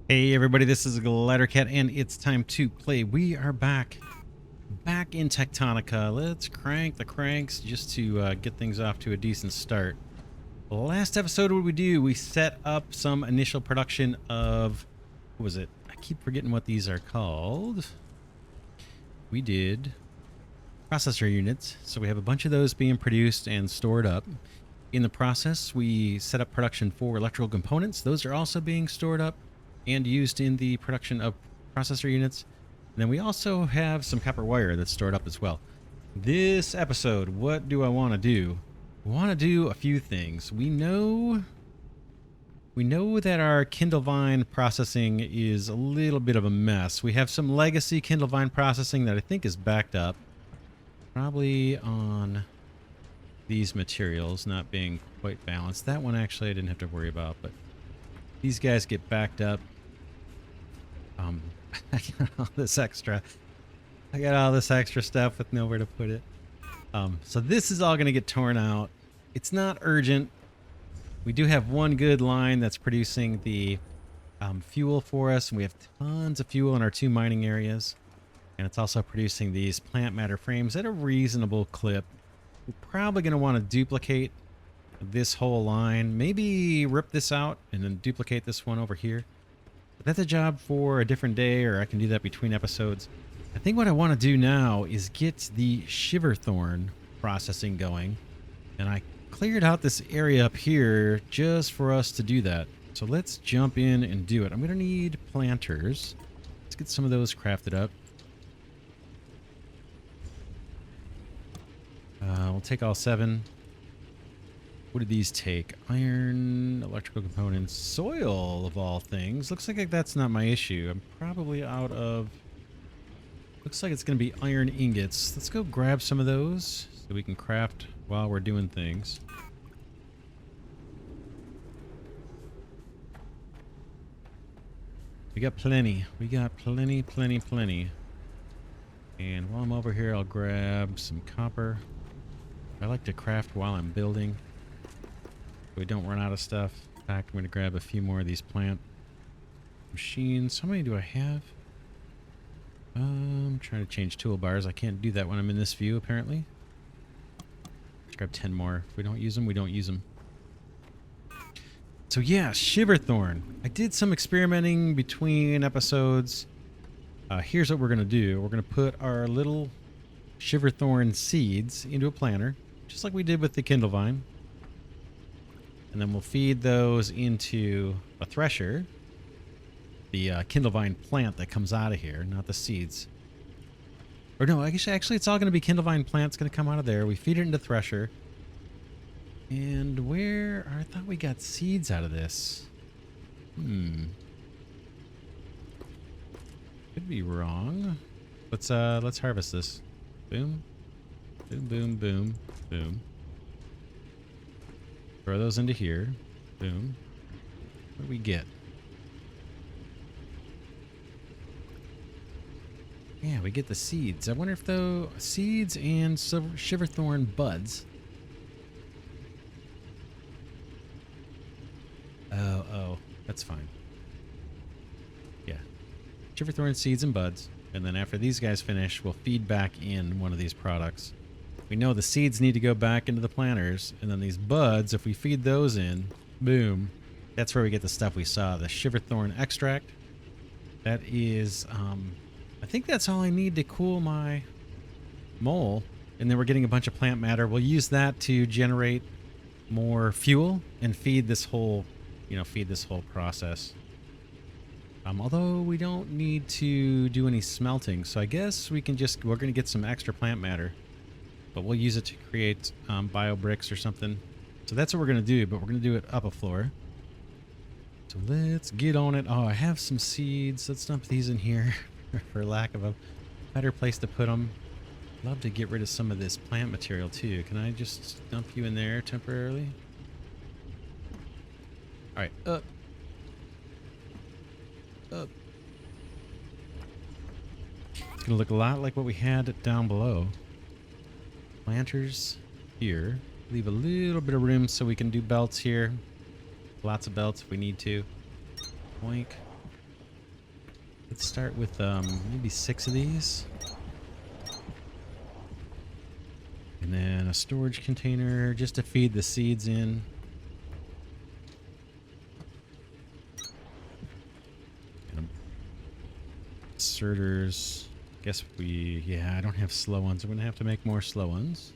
Hey everybody, this is Glidercat and it's time to play. We are back in Tectonica. Let's crank the cranks just to get things off to a decent start. Last episode, what did we do? We set up some initial production of, what was it? I keep forgetting what these are called. We did processor units. So we have a bunch of those being produced and stored up. In the process, we set up production for electrical components. Those are also being stored up and used in the production of processor units. And then we also have some copper wire that's stored up as well. This episode, what do I want to do? I want to do a few things. We know that our Kindle Vine processing is a little bit of a mess. We have some legacy Kindle Vine processing that I think is backed up. Probably on these materials not being quite balanced. That one actually I didn't have to worry about, but these guys get backed up. I got all this extra. I got all this extra stuff with nowhere to put it. So this is all going to get torn out. It's not urgent. We do have one good line that's producing the fuel for us, and we have tons of fuel in our two mining areas. And it's also producing these plant matter frames at a reasonable clip. We're probably going to want to duplicate this whole line. Maybe rip this out and then duplicate this one over here. But that's a job for a different day, or I can do that between episodes. I think what I want to do now is get the Shiverthorn processing going. And I cleared out this area up here just for us to do that. So let's jump in and do it. I'm going to need planters. Let's get some of those crafted up. We'll take all 7. What did these take? Iron, electrical components, soil of all things. Looks like that's not my issue. I'm probably out of... Looks like it's going to be iron ingots. Let's go grab some of those so we can craft while we're doing things. We got plenty. We got plenty. And while I'm over here, I'll grab some copper. I like to craft while I'm building. We don't run out of stuff. In fact, I'm going to grab a few more of these plant machines. How many do I have? I'm trying to change toolbars. I can't do that when I'm in this view, apparently. Let's grab 10 more. If we don't use them, we don't use them. So yeah, Shiverthorn. I did some experimenting between episodes. Here's what we're going to do. We're going to put our little Shiverthorn seeds into a planter, just like we did with the Kindle Vine. And then we'll feed those into a Thresher, the Kindle Vine plant that comes out of here, not the seeds. Or no, actually it's all going to be Kindle Vine plants going to come out of there. We feed it into Thresher. And where... I thought we got seeds out of this. Could be wrong. Let's harvest this. Boom. Boom. Throw those into here. Boom. What do we get? Yeah, we get the seeds. I wonder if though seeds and Shiverthorn buds. Oh, that's fine. Yeah. Shiverthorn seeds and buds. And then after these guys finish, we'll feed back in one of these products. We know the seeds need to go back into the planters. And then these buds, if we feed those in, boom. That's where we get the stuff we saw. The Shiverthorn extract. That is, I think that's all I need to cool my mole. And then we're getting a bunch of plant matter. We'll use that to generate more fuel and feed this whole, process. Although we don't need to do any smelting, so I guess we're going to get some extra plant matter, but we'll use it to create bio bricks or something. So that's what we're going to do, but we're going to do it up a floor. So let's get on it. Oh, I have some seeds. Let's dump these in here for lack of a better place to put them. Love to get rid of some of this plant material too. Can I just dump you in there temporarily? All right, up. It's gonna look a lot like what we had down below. Planters here. Leave a little bit of room so we can do belts here. Lots of belts if we need to. Boink. Let's start with maybe 6 of these. And then a storage container just to feed the seeds in. And inserters. Guess yeah, I don't have slow ones. I'm going to have to make more slow ones.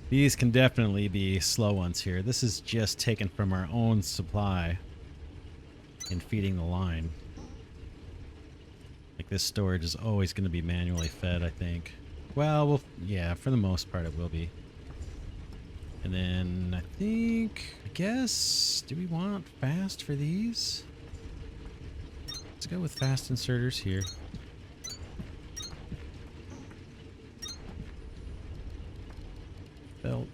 These can definitely be slow ones here. This is just taken from our own supply and feeding the line. Like this storage is always going to be manually fed, I think. Well, yeah, for the most part it will be. And then I guess, do we want fast for these? Let's go with fast inserters here. Belt.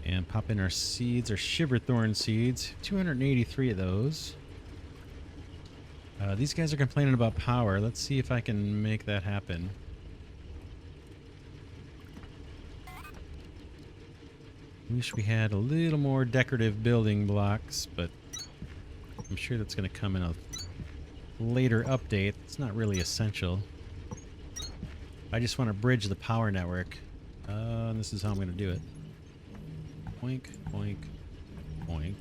And pop in our seeds, our Shiverthorn seeds. 283 of those. These guys are complaining about power. Let's see if I can make that happen. Wish we had a little more decorative building blocks, but I'm sure that's going to come in a later update. It's not really essential. I just want to bridge the power network. And this is how I'm going to do it. Boink, boink, boink.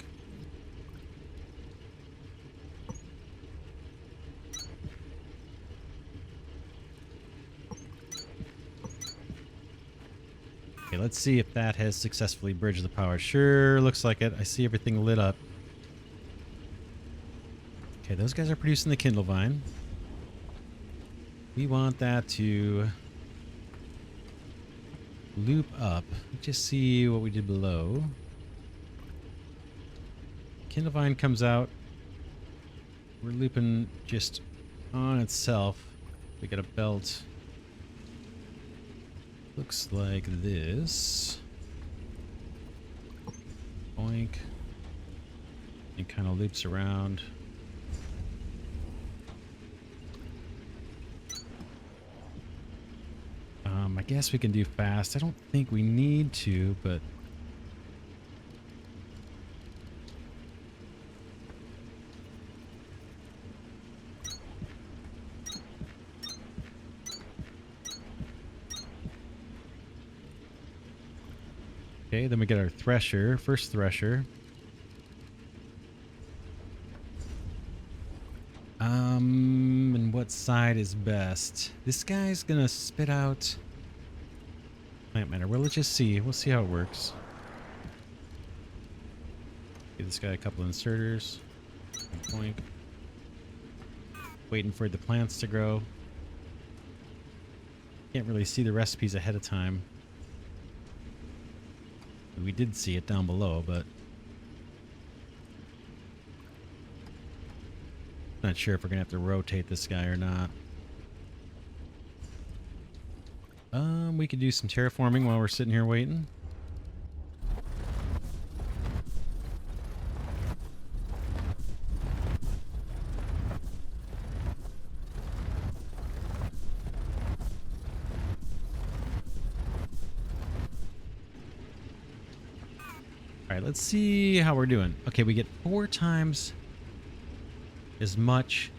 Okay, let's see if that has successfully bridged the power. Sure looks like it. I see everything lit up. Okay, those guys are producing the Kindle Vine. We want that to loop up. Let's just see what we did below. Kindle Vine comes out. We're looping just on itself. We got a belt. Looks like this. Boink. And kind of loops around. I guess we can do fast. I don't think we need to, but okay, then we get our Thresher, first Thresher. And what side is best? This guy's gonna spit out plant matter. Well, let's just see. We'll see how it works. Give this guy a couple inserters. Boink. Waiting for the plants to grow. Can't really see the recipes ahead of time. We did see it down below, but not sure if we're gonna have to rotate this guy or not. We could do some terraforming while we're sitting here waiting. All right, let's see how we're doing. Okay, we get 4 times as much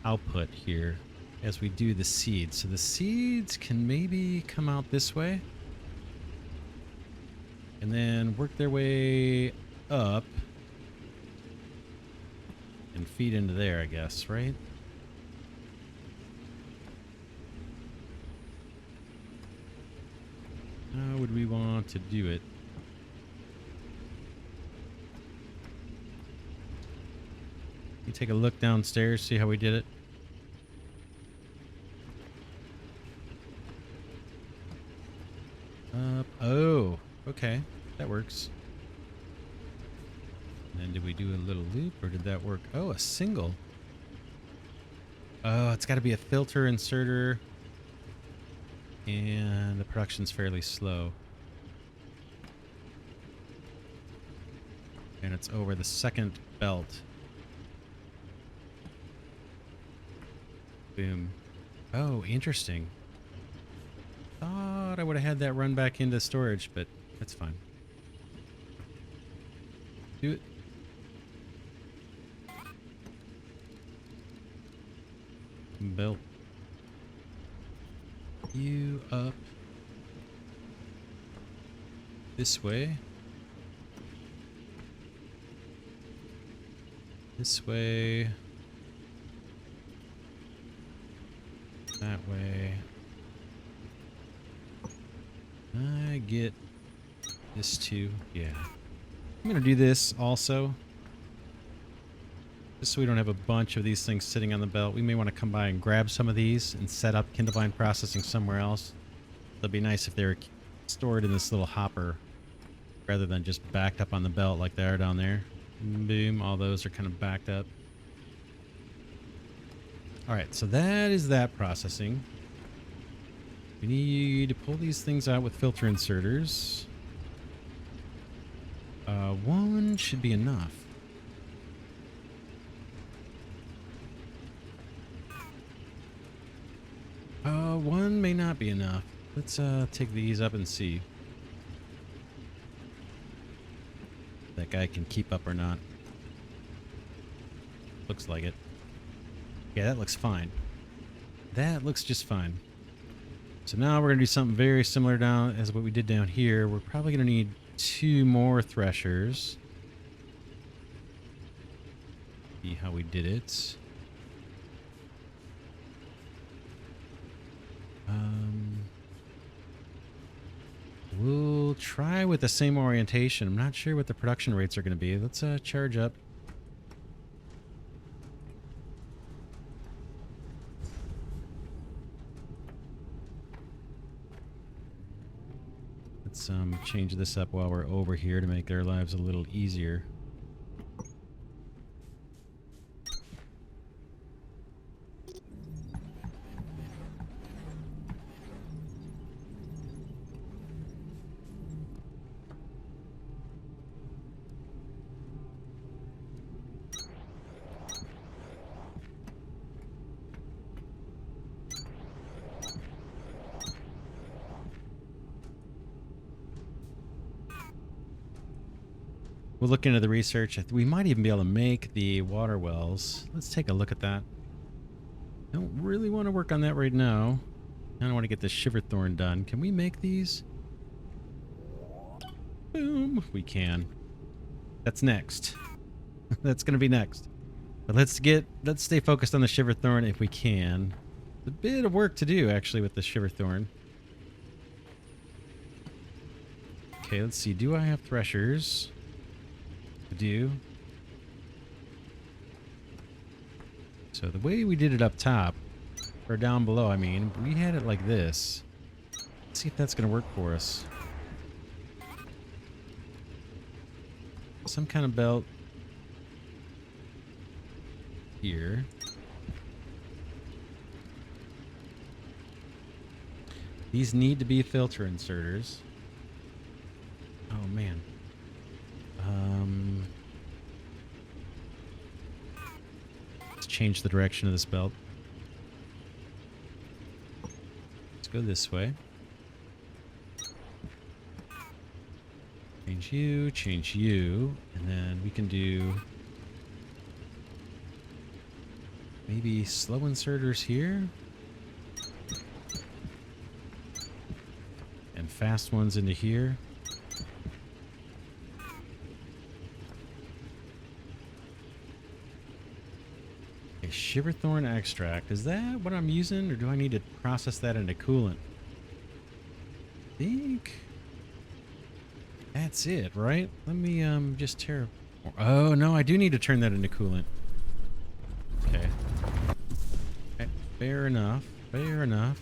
output here as we do the seeds. So the seeds can maybe come out this way and then work their way up and feed into there, I guess, right? How would we want to do it? You take a look downstairs, see how we did it. Oh, okay. That works. And then did we do a little loop or did that work? Oh, a single. Oh, it's got to be a filter inserter. And the production's fairly slow. And it's over the second belt. Boom. Oh, interesting. Thought I would have had that run back into storage, but that's fine. Do it. Belt you up this way. This way. That way. I get this too. Yeah. I'm going to do this also. Just so we don't have a bunch of these things sitting on the belt. We may want to come by and grab some of these and set up Kindlevine processing somewhere else. It'd be nice if they were stored in this little hopper rather than just backed up on the belt like they are down there. Boom. All those are kind of backed up. Alright, so that is that processing. We need to pull these things out with filter inserters. One should be enough. One may not be enough. Let's take these up and see if that guy can keep up or not. Looks like it. Yeah, that looks fine. That looks just fine. So now we're going to do something very similar down as what we did down here. We're probably going to need 2 more threshers. See how we did it. We'll try with the same orientation. I'm not sure what the production rates are going to be. Let's charge up. Let's change this up while we're over here to make their lives a little easier. We'll look into the research. We might even be able to make the water wells. Let's take a look at that. Don't really want to work on that right now. I don't want to get this Shiverthorn done. Can we make these? Boom. We can. That's next. That's going to be next. But let's stay focused on the Shiverthorn if we can. It's a bit of work to do actually with the Shiverthorn. Okay, let's see. Do I have threshers? I do. So the way we did it up top, or down below, I mean, we had it like this. Let's see if that's going to work for us. Some kind of belt here. These need to be filter inserters. Oh man. Let's change the direction of this belt. Let's go this way. Change you, and then we can do maybe slow inserters here. And fast ones into here. Shiverthorn extract. Is that what I'm using, or do I need to process that into coolant? I think that's it, right? Let me just tear. Oh no, I do need to turn that into coolant. Okay. Fair enough. Fair enough.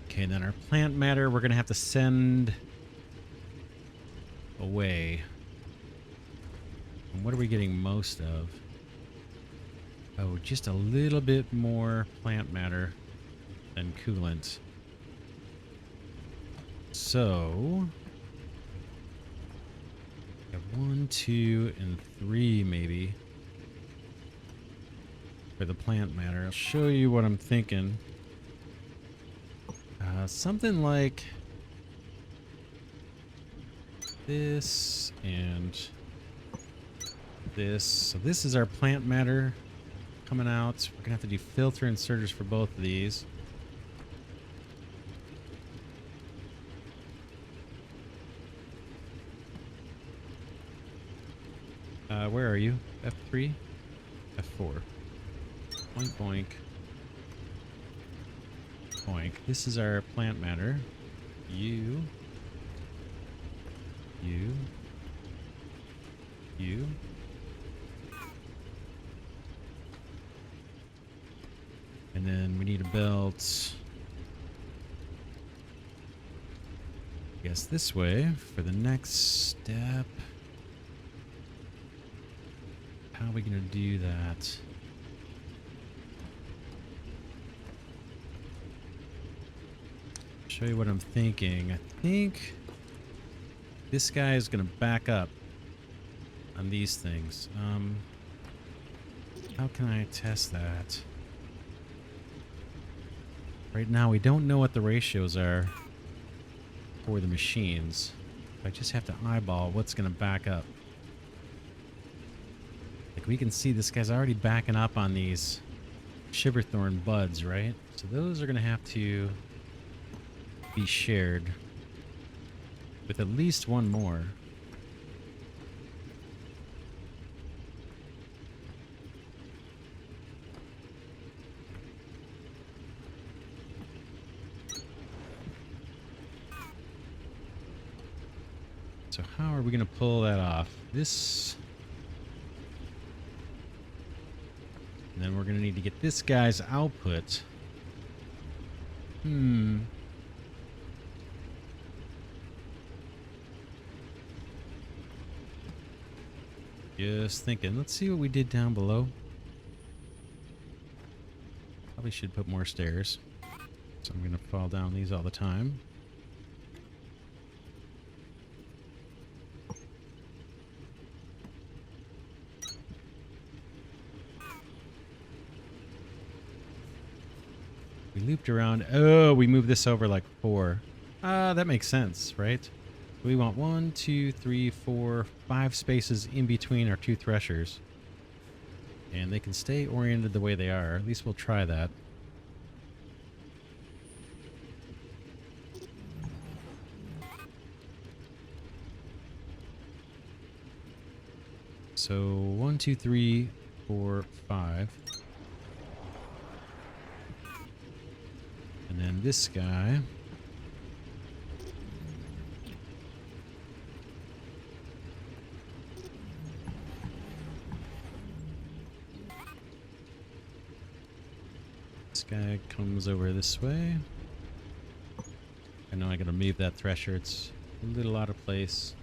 Okay, then our plant matter we're gonna have to send away. And what are we getting most of? Oh, just a little bit more plant matter than coolant. So, 1, 2, and 3 maybe. for the plant matter. I'll show you what I'm thinking. Something like this and this. So this is our plant matter coming out. We're gonna have to do filter inserters for both of these. Where are you? F3? F4. Boink, boink. Boink. This is our plant matter. You. And then we need a belt. I guess this way for the next step. How are we going to do that? Show you what I'm thinking. I think this guy is going to back up on these things. How can I test that? Right now, we don't know what the ratios are for the machines. I just have to eyeball what's going to back up. Like we can see this guy's already backing up on these Shiverthorn buds, right? So those are going to have to be shared with at least one more. So how are we going to pull that off? This... And then we're going to need to get this guy's output. Just thinking. Let's see what we did down below. Probably should put more stairs. So I'm going to fall down these all the time. We looped around. Oh, we moved this over like 4. That makes sense, right? We want 1, 2, 3, 4, 5 spaces in between our 2 threshers. And they can stay oriented the way they are. At least we'll try that. So 1, 2, 3, 4, 5. And then this guy. This guy comes over this way. I know I gotta move that thresher. It's a little out of place.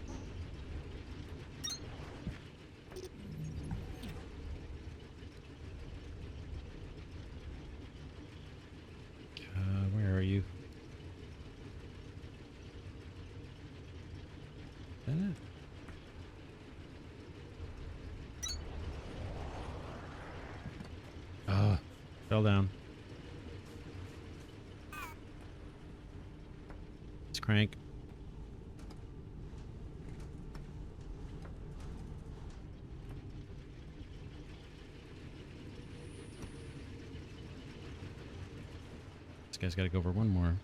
Where are you? Is that it? Oh, fell down. Let's crank. This guy's got to go over one more.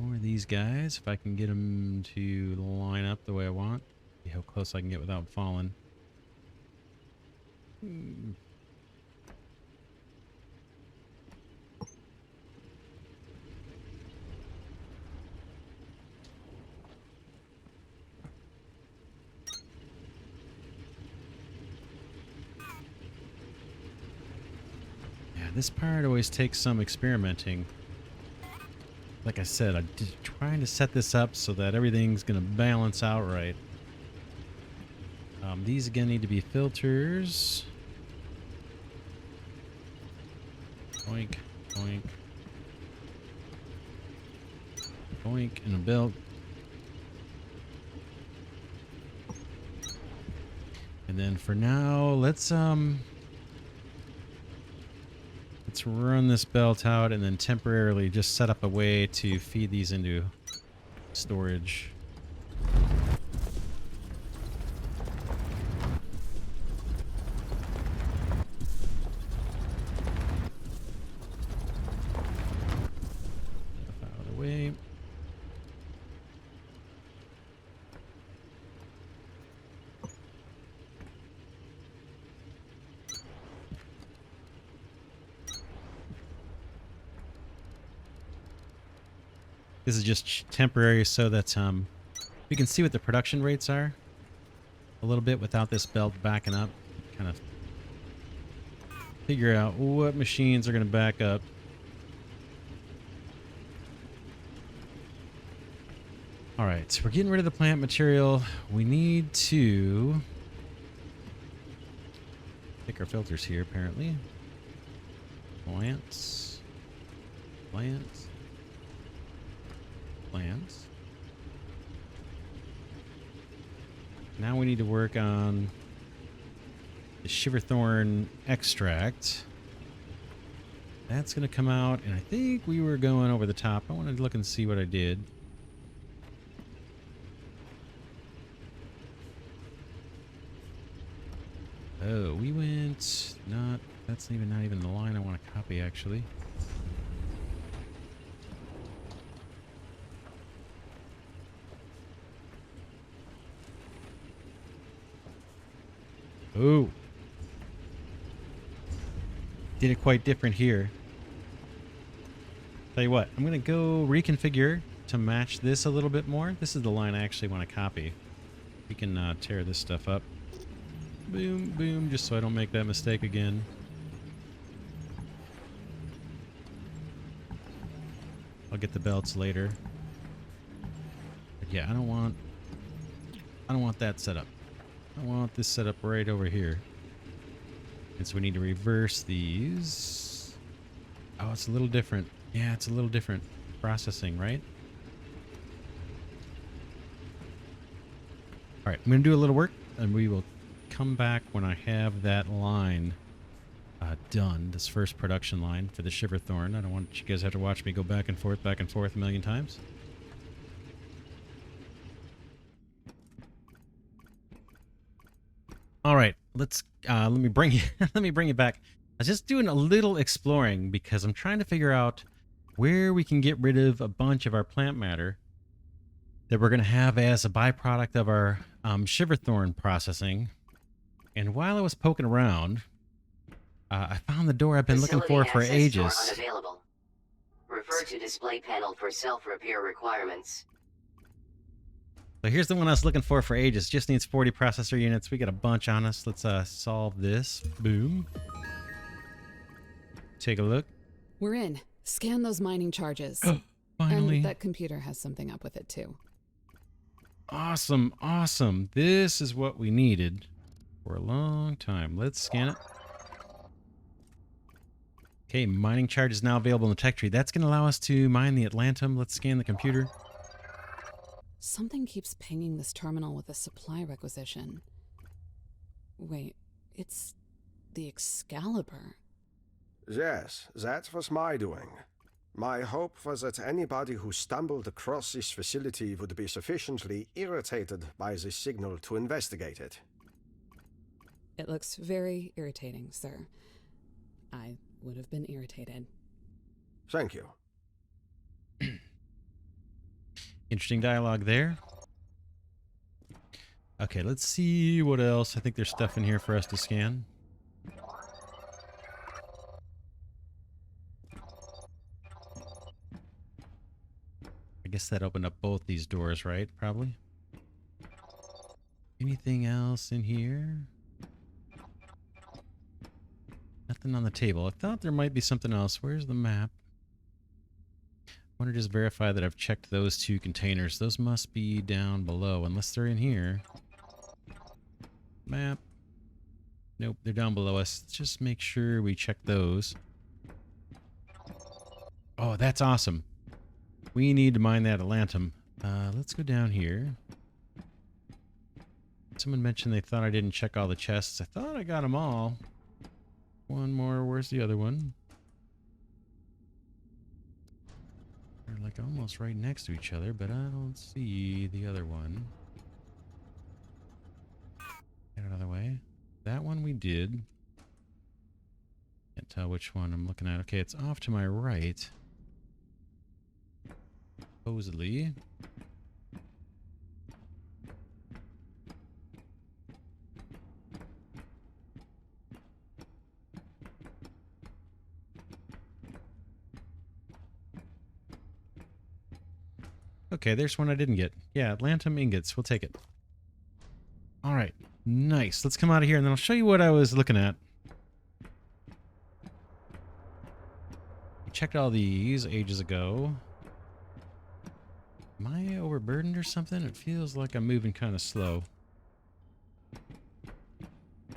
Or these guys, if I can get them to line up the way I want. See how close I can get without falling. this part always takes some experimenting. Like I said, I'm trying to set this up so that everything's going to balance out right. These again need to be filters. Boink, boink. Boink, and a belt. And then for now, let's run this belt out and then temporarily just set up a way to feed these into storage. Out of the way. This is just temporary so that we can see what the production rates are a little bit without this belt backing up. Kind of figure out what machines are going to back up. All right, so we're getting rid of the plant material. We need to pick our filters here, apparently. Plants. Plants. Plants. Now we need to work on the Shiverthorn extract. That's going to come out, and I think we were going over the top. I wanted to look and see what I did. Oh, we went not. That's not even the line I want to copy, actually. Oh. Did it quite different here. Tell you what, I'm going to go reconfigure to match this a little bit more. This is the line I actually want to copy. We can tear this stuff up. Boom, boom, just so I don't make that mistake again. I'll get the belts later. But yeah, I don't want that set up. I want this set up right over here. And so we need to reverse these. Oh, it's a little different. Yeah, it's a little different processing, right? All right, I'm going to do a little work, and we will come back when I have that line done, this first production line for the Shiverthorn. I don't want you guys to have to watch me go back and forth a million times. All right, let me bring you let me bring you back. I was just doing a little exploring because I'm trying to figure out where we can get rid of a bunch of our plant matter that we're going to have as a byproduct of our Shiverthorn processing. And while I was poking around, I found the door I've been looking for ages. Unavailable. Refer to display panel for self-repair requirements. So here's the one I was looking for ages. Just needs 40 processor units. We got a bunch on us. Let's solve this. Boom. Take a look. We're in. Scan those mining charges. Finally. And that computer has something up with it too. Awesome, awesome. This is what we needed for a long time. Let's scan it. Okay, mining charge is now available in the tech tree. That's going to allow us to mine the Atlantum. Let's scan the computer. Something keeps pinging this terminal with a supply requisition. Wait, it's the Excalibur. Yes, that was my doing. My hope was that anybody who stumbled across this facility would be sufficiently irritated by this signal to investigate it. It looks very irritating, sir. I would have been irritated. Thank you. Interesting dialogue there. Okay, let's see what else. I think there's stuff in here for us to scan. I guess that opened up both these doors, right? Probably. Anything else in here? Nothing on the table. I thought there might be something else. Where's the map? I want to just verify that I've checked those 2 containers. Those must be down below, unless they're in here. Map. Nope, they're down below us. Let's just make sure we check those. Oh, that's awesome. We need to mine that Atlantum. Let's go down here. Someone mentioned they thought I didn't check all the chests. I thought I got them all. One more. Where's the other one? They're like almost right next to each other, but I don't see the other one. Get another way. That one we did. Can't tell which one I'm looking at. Okay, it's off to my right. Supposedly. Okay, there's one I didn't get. Yeah, Atlantum ingots. We'll take it. All right. Nice. Let's come out of here and then I'll show you what I was looking at. I checked all these ages ago. Am I overburdened or something? It feels like I'm moving kind of slow.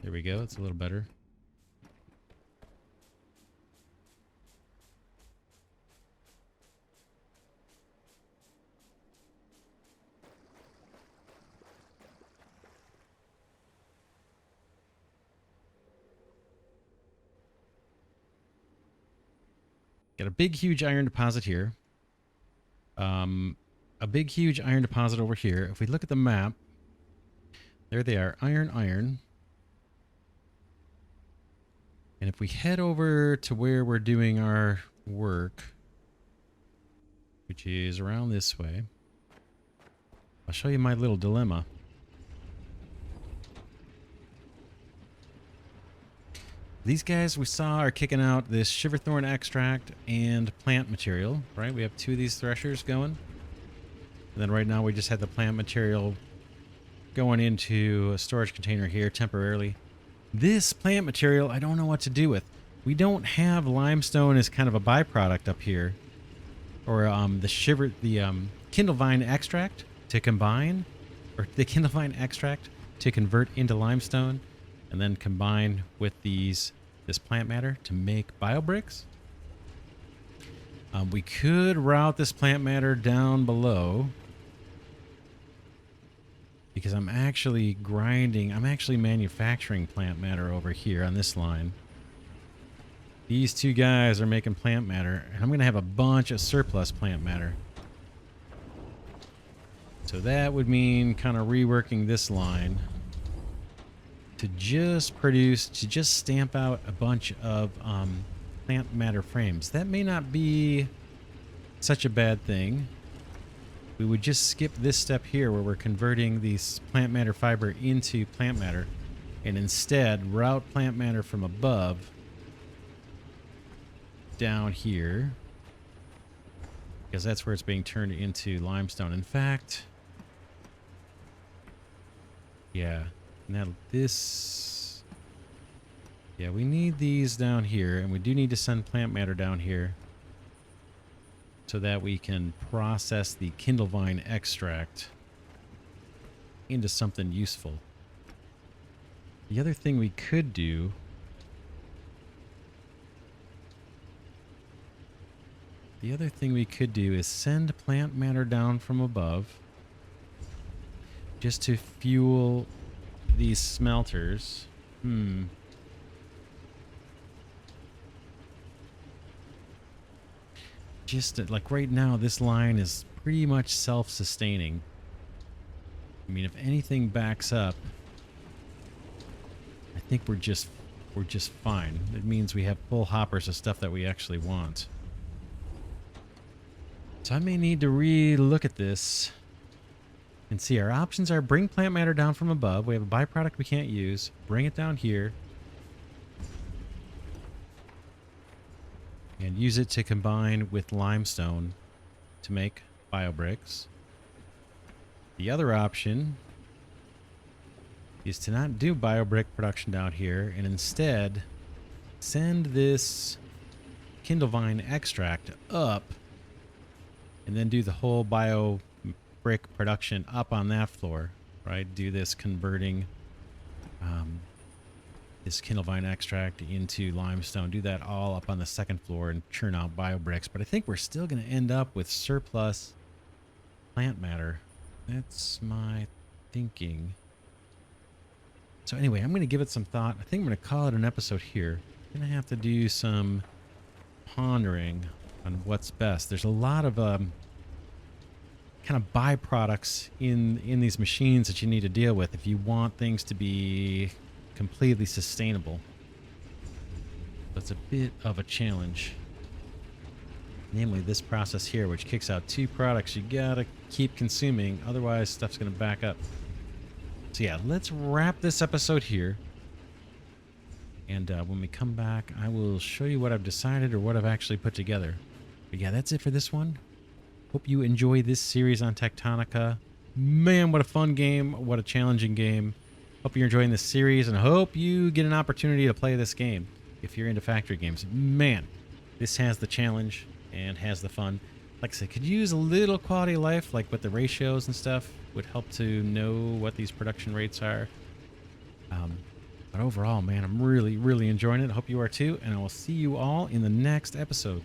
There we go. It's a little better. Got a big, huge iron deposit here. A big, huge iron deposit over here. If we look at the map, there they are. Iron, iron. And if we head over to where we're doing our work, which is around this way, I'll show you my little dilemma. These guys we saw are kicking out this Shiverthorn extract and plant material, right? We have 2 of these threshers going. And then right now we just had the plant material going into a storage container here temporarily. This plant material, I don't know what to do with. We don't have limestone as kind of a byproduct up here. Or the kindlevine extract to combine, or the kindlevine extract to convert into limestone. And then combine with this plant matter to make biobricks. We could route this plant matter down below because I'm actually manufacturing plant matter over here on this line. These 2 guys are making plant matter, and I'm going to have a bunch of surplus plant matter. So that would mean kind of reworking this line to just stamp out a bunch of plant matter frames. That may not be such a bad thing. We would just skip this step here where we're converting these plant matter fiber into plant matter and instead route plant matter from above down here because that's where it's being turned into limestone. In fact, yeah. Now this, yeah, we need these down here, and we do need to send plant matter down here so that we can process the kindlevine extract into something useful. The other thing we could do is send plant matter down from above just to fuel these smelters. Just like right now, this line is pretty much self-sustaining. I mean, if anything backs up, I think we're just fine. It means we have full hoppers of stuff that we actually want. So I may need to re-look at this. And see, our options are bring plant matter down from above. We have a byproduct we can't use. Bring it down here. And use it to combine with limestone to make biobricks. The other option is to not do biobrick production down here and instead send this Kindle Vine extract up and then do the whole bio brick production up on that floor, right? Do this converting this Kindle Vine extract into limestone. Do that all up on the second floor and churn out bio bricks. But I think we're still going to end up with surplus plant matter. That's my thinking. So anyway, I'm going to give it some thought. I think I'm going to call it an episode here. I'm going to have to do some pondering on what's best. There's a lot of kind of byproducts in these machines that you need to deal with if you want things to be completely sustainable. That's a bit of a challenge. Namely this process here, which kicks out 2 products you gotta keep consuming, otherwise stuff's gonna back up. So yeah, let's wrap this episode here. And when we come back, I will show you what I've decided or what I've actually put together. But yeah, that's it for this one. Hope you enjoy this series on Tectonica. Man, what a fun game. What a challenging game. Hope you're enjoying this series and hope you get an opportunity to play this game if you're into factory games. Man, this has the challenge and has the fun. Like I said, could use a little quality of life, like with the ratios and stuff. Would help to know what these production rates are. But overall, man, I'm really, really enjoying it. I hope you are too. And I will see you all in the next episode.